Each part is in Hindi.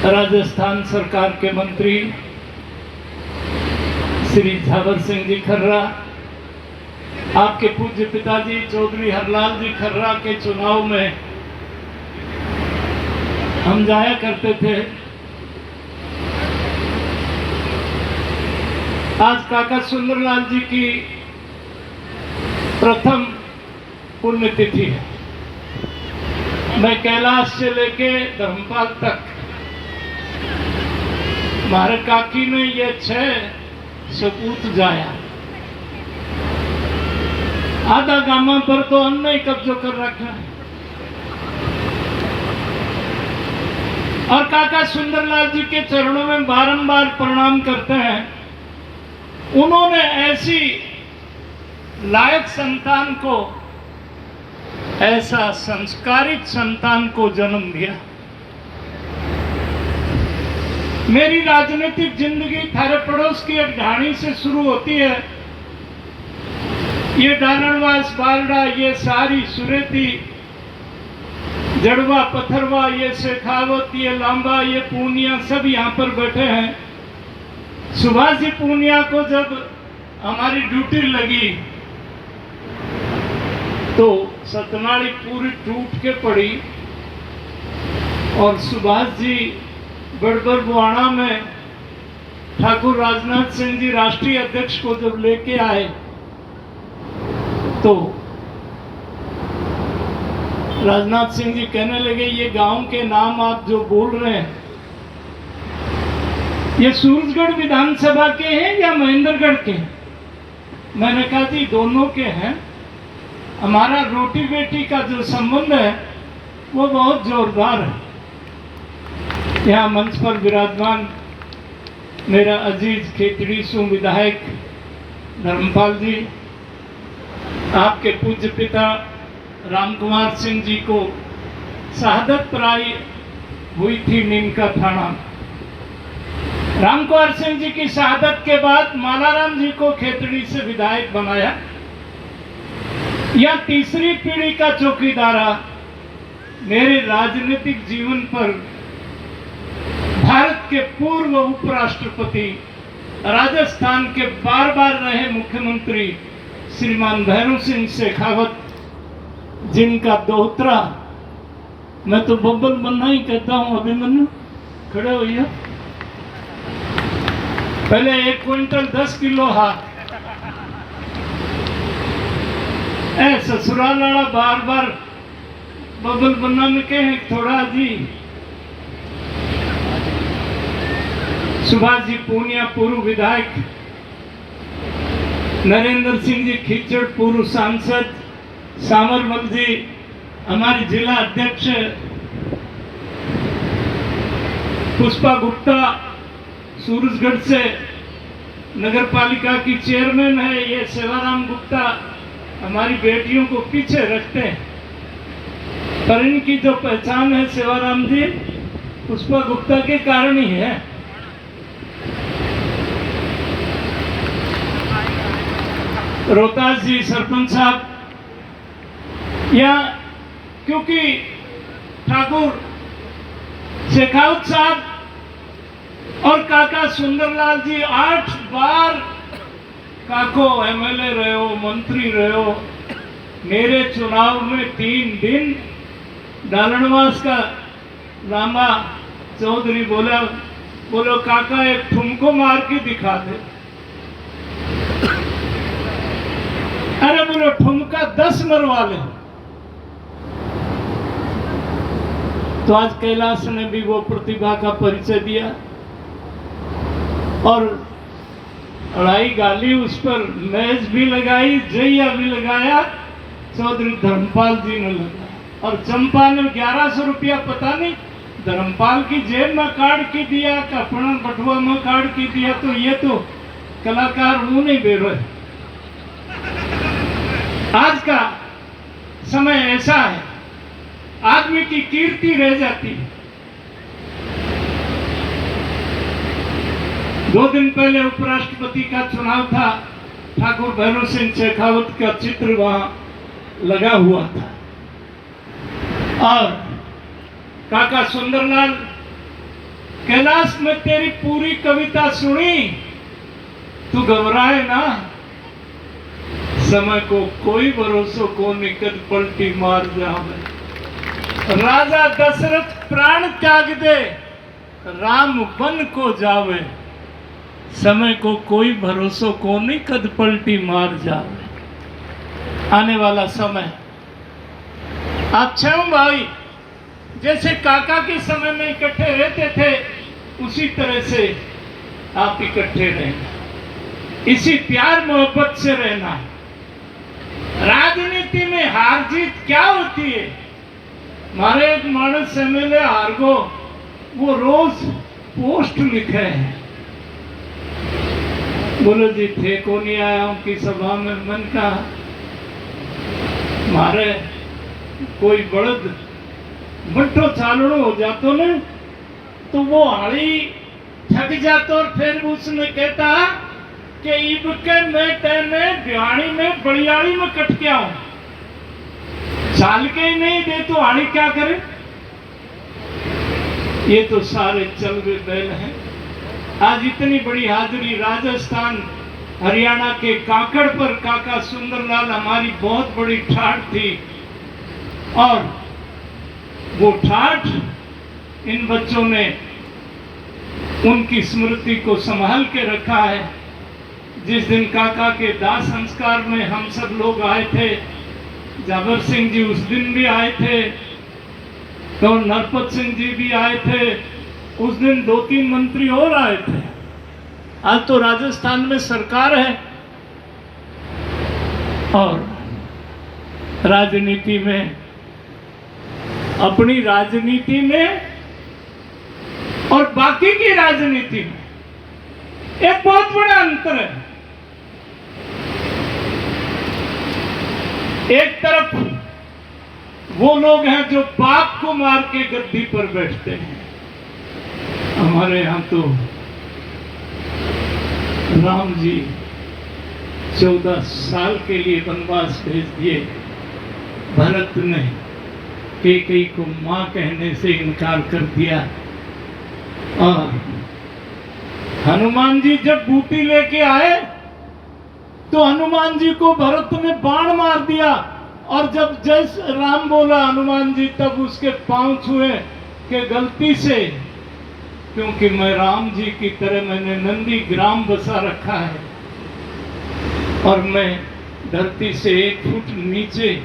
राजस्थान सरकार के मंत्री श्री झावर सिंह जी खर्रा, आपके पूज्य पिताजी चौधरी हरलाल जी खर्रा के चुनाव में हम जाया करते थे। आज काका सुंदरलाल जी की प्रथम पुण्यतिथि है। मैं कैलाश से लेके धर्मपाल तक मारे काकी ने ये 6 सपूत जाया। आधा गामा पर तो हमने ही कब्जो कर रखा है। और काका सुंदरलाल जी के चरणों में बारंबार प्रणाम करते हैं। उन्होंने ऐसी लायक संतान को, ऐसा संस्कारित संतान को जन्म दिया। मेरी राजनीतिक जिंदगी थारे पड़ोस की एक ढाणी से शुरू होती है। ये डारणवास, बालडा, ये सारी सुरेती, जड़वा, पथरवा, ये शेखावत, ये लांबा, ये पूनिया, सब यहाँ पर बैठे हैं। सुभाष जी पूनिया को जब हमारी ड्यूटी लगी तो सतनाड़ी पूरी टूट के पड़ी और सुभाष जी गड़बड़ बुआना में ठाकुर राजनाथ सिंह जी राष्ट्रीय अध्यक्ष को जब लेके आए तो राजनाथ सिंह जी कहने लगे, ये गांव के नाम आप जो बोल रहे हैं ये सूरजगढ़ विधानसभा के हैं या महेंद्रगढ़ के हैं? मैंने कहा जी दोनों के हैं। हमारा रोटी बेटी का जो संबंध है वो बहुत जोरदार है। यहाँ मंच पर विराजमान मेरा अजीज खेतड़ी सु विधायक धर्मपाल जी, आपके पूज्य पिता रामकुमार सिंह जी को शहादत प्राप्त हुई थी नीमका थाना। रामकुमार सिंह जी की शहादत के बाद मालाराम जी को खेतड़ी से विधायक बनाया। यह तीसरी पीढ़ी का चौकीदारा मेरे राजनीतिक जीवन पर भारत के पूर्व उपराष्ट्रपति, राजस्थान के बार रहे मुख्यमंत्री श्रीमान भैरव सिंह शेखावत, जिनका दोहतरा, मैं तो बब्बल बनना ही कहता हूं। अभिमन्यु खड़े होइए। पहले 1 क्विंटल 10 किलो हाथ, ससुराल वाला बार बबल बनना में कहे थोड़ा जी। सुभाष जी पूनिया पूर्व विधायक, नरेंद्र सिंह जी खीचड़ पूर्व सांसद, सामरमल जी हमारी जिला अध्यक्ष, पुष्पा गुप्ता सूरजगढ़ से नगर पालिका की चेयरमैन है। ये सेवाराम गुप्ता हमारी बेटियों को पीछे रखते हैं, पर इनकी जो पहचान है सेवाराम जी पुष्पा गुप्ता के कारण ही है। रोहतास जी सरपंच साहब, या क्योंकि ठाकुर शेखावत साहब और काका सुंदरलाल जी 8 बार काको एमएलए रहे हो, मंत्री रहे हो। मेरे चुनाव में 3 दिन डालनवास का लांबा चौधरी बोलो काका एक ठुमको मार के दिखा दे। अरे बोलो ठुमका 10 मरवा ले। तो आज कैलाश ने भी वो प्रतिभा का परिचय दिया और अड़ाई गाली उस पर मैच भी लगाई, जैया भी लगाया, चौधरी धर्मपाल जी ने लगाया। और चंपा ने 1100 रुपया पता नहीं धर्मपाल की जेब में काट के दिया, कपड़ा बटुआ में काट के दिया। तो ये तो कलाकार मुंह नहीं दे रहे। आज का समय ऐसा है, आदमी की कीर्ति रह जाती है। 2 दिन पहले उपराष्ट्रपति का चुनाव था, ठाकुर भैरव सिंह शेखावत का चित्र वहां लगा हुआ था और काका सुंदरलाल कैलाश में तेरी पूरी कविता सुनी, तू घबराए ना, समय को कोई भरोसो को निकट पलटी मार जावे। राजा दशरथ प्राण त्याग दे, राम वन को जावे, समय को कोई भरोसो को नहीं कद पलटी मार जावे। आने वाला समय आप छह भाई जैसे काका के समय में इकट्ठे रहते थे, उसी तरह से आप इकट्ठे रहना, इसी प्यार मोहब्बत से रहना। राजनीति में हार जीत क्या होती है? हमारे एक मानस एमएलए हारगो, वो रोज पोस्ट लिखे हैं, बोलो जी थे को नहीं आया उनकी सभा में। मन का मारे कोई बड़द मट्टो चालू हो जातो न, तो वो हाड़ी थक जातो और फिर उसने कहता कि इब के मैं तेने बिहाड़ी में बड़ियाड़ी में कट के आऊं, चाल के ही नहीं दे तो हाड़ी क्या करे? ये तो सारे चल गए बैल हैं। आज इतनी बड़ी हाजिरी राजस्थान हरियाणा के काकड़ पर काका सुंदरलाल हमारी बहुत बड़ी ठाठ थी, और वो ठाठ इन बच्चों ने उनकी स्मृति को संभाल के रखा है। जिस दिन काका के दाह संस्कार में हम सब लोग आए थे, जाबर सिंह जी उस दिन भी आए थे, तो नरपत सिंह जी भी आए थे, उस दिन 2-3 मंत्री और आए थे। आज तो राजस्थान में सरकार है, और राजनीति में, अपनी राजनीति में और बाकी की राजनीति में एक बहुत बड़ा अंतर है। एक तरफ वो लोग हैं जो बाप को मार के गद्दी पर बैठते हैं, हमारे यहां तो राम जी 14 साल के लिए वनवास भेज दिए, भरत ने कैकेयी को मां कहने से इनकार कर दिया, और हनुमान जी जब बूटी लेके आए तो हनुमान जी को भरत ने बाण मार दिया, और जब जय राम बोला हनुमान जी, तब उसके पांव छुए कि गलती से, क्योंकि मैं राम जी की तरह मैंने नंदी ग्राम बसा रखा है, और मैं धरती से 1 फुट नीचे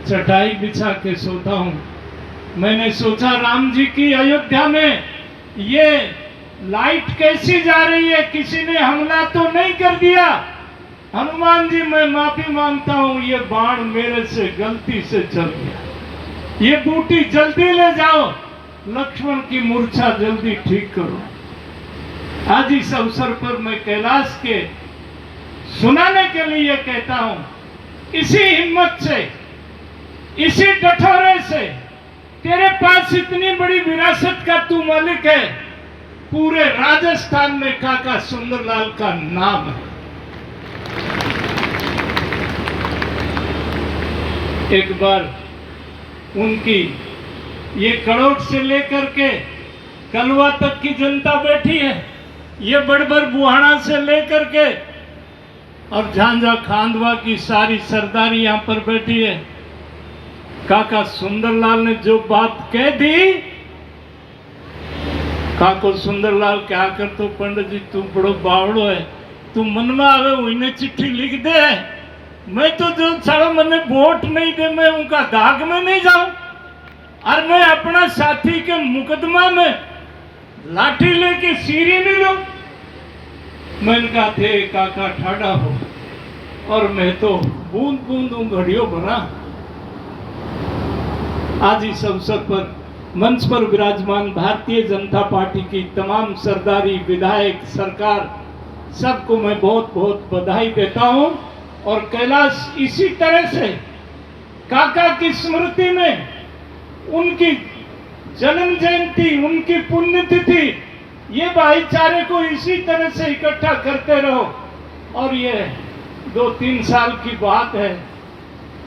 चटाई बिछा के सोता हूं। मैंने सोचा राम जी की अयोध्या में ये लाइट कैसी जा रही है, किसी ने हमला तो नहीं कर दिया? हनुमान जी मैं माफी मांगता हूं, ये बाण मेरे से गलती से चल गया, ये बूटी जल्दी ले जाओ, लक्ष्मण की मूर्छा जल्दी ठीक करो। आज इस अवसर पर मैं कैलाश के सुनाने के लिए कहता हूं, इसी हिम्मत से, इसी कठोरे से, तेरे पास इतनी बड़ी विरासत का तू मालिक है, पूरे राजस्थान में काका सुंदरलाल का नाम है। एक बार उनकी ये कड़ोट से लेकर के कलवा तक की जनता बैठी है, ये बड़बर बुहाना से लेकर के और झांझा खांडवा की सारी सरदारी यहां पर बैठी है। काका सुंदरलाल ने जो बात कह दी, काको सुंदरलाल क्या कर तो पंडित जी तू बड़ो बावड़ो है, तू मन में आवे उन्हें चिट्ठी लिख दे, मैं तो जो सारा मने वोट नहीं दे मैं उनका दाग में नहीं जाऊं, और मैं अपना साथी के मुकदमा में लाठी लेके सीरी नहीं लूं। मैंने कहा थे काका ठाड़ा हो, और मैं तो बूंद बूंद घड़ियों भरा। आज इस अवसर पर मंच पर विराजमान भारतीय जनता पार्टी की तमाम सरदारी, विधायक, सरकार, सबको मैं बहुत बहुत बधाई देता हूं। और कैलाश इसी तरह से काका की स्मृति में उनकी जन्म जयंती, उनकी पुण्यतिथि, ये भाईचारे को इसी तरह से इकट्ठा करते रहो। और ये 2-3 साल की बात है,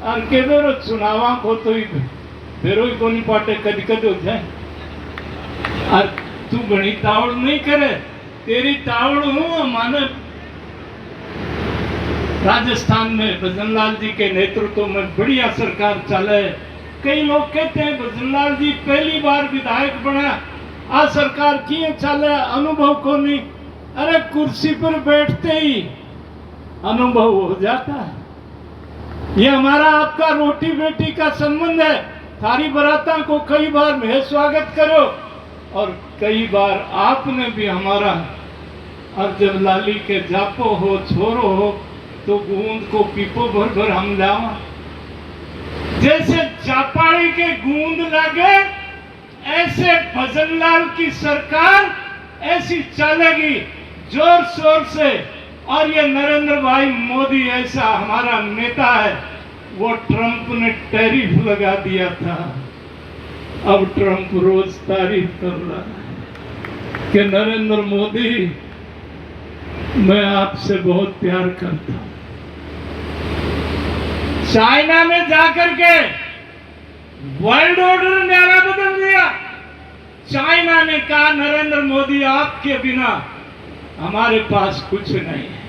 और के बेरो चुनावा को तो बेरो ही कोनी पाटे कद हो जाए, और तू घनी तावड़ नहीं करे, तेरी तावड़ हूं। माने राजस्थान में भजनलाल जी के नेतृत्व में बढ़िया सरकार चले। कई लोग कहते हैं भजनलाल जी पहली बार विधायक बना, आ सरकार क्यों चले, अनुभव को नहीं। अरे कुर्सी पर बैठते ही अनुभव हो जाता है। ये हमारा आपका रोटी बेटी का संबंध है। थारी बराता को कई बार मैं स्वागत करो और कई बार आपने भी हमारा। और जब लाली के जापो हो छोरो हो तो गूंद को पीपो भर भर हम लावा। जैसे जापाड़ी के गूंद लगे ऐसे भजनलाल की सरकार ऐसी चलेगी जोर शोर से। और ये नरेंद्र भाई मोदी ऐसा हमारा नेता है, वो ट्रंप ने टैरिफ लगा दिया था, अब ट्रंप रोज तारीफ कर रहा है कि नरेंद्र मोदी मैं आपसे बहुत प्यार करता हूं। चाइना में जाकर के वर्ल्ड ऑर्डर न्यारा बदल दिया। चाइना ने कहा नरेंद्र मोदी आपके बिना हमारे पास कुछ नहीं है।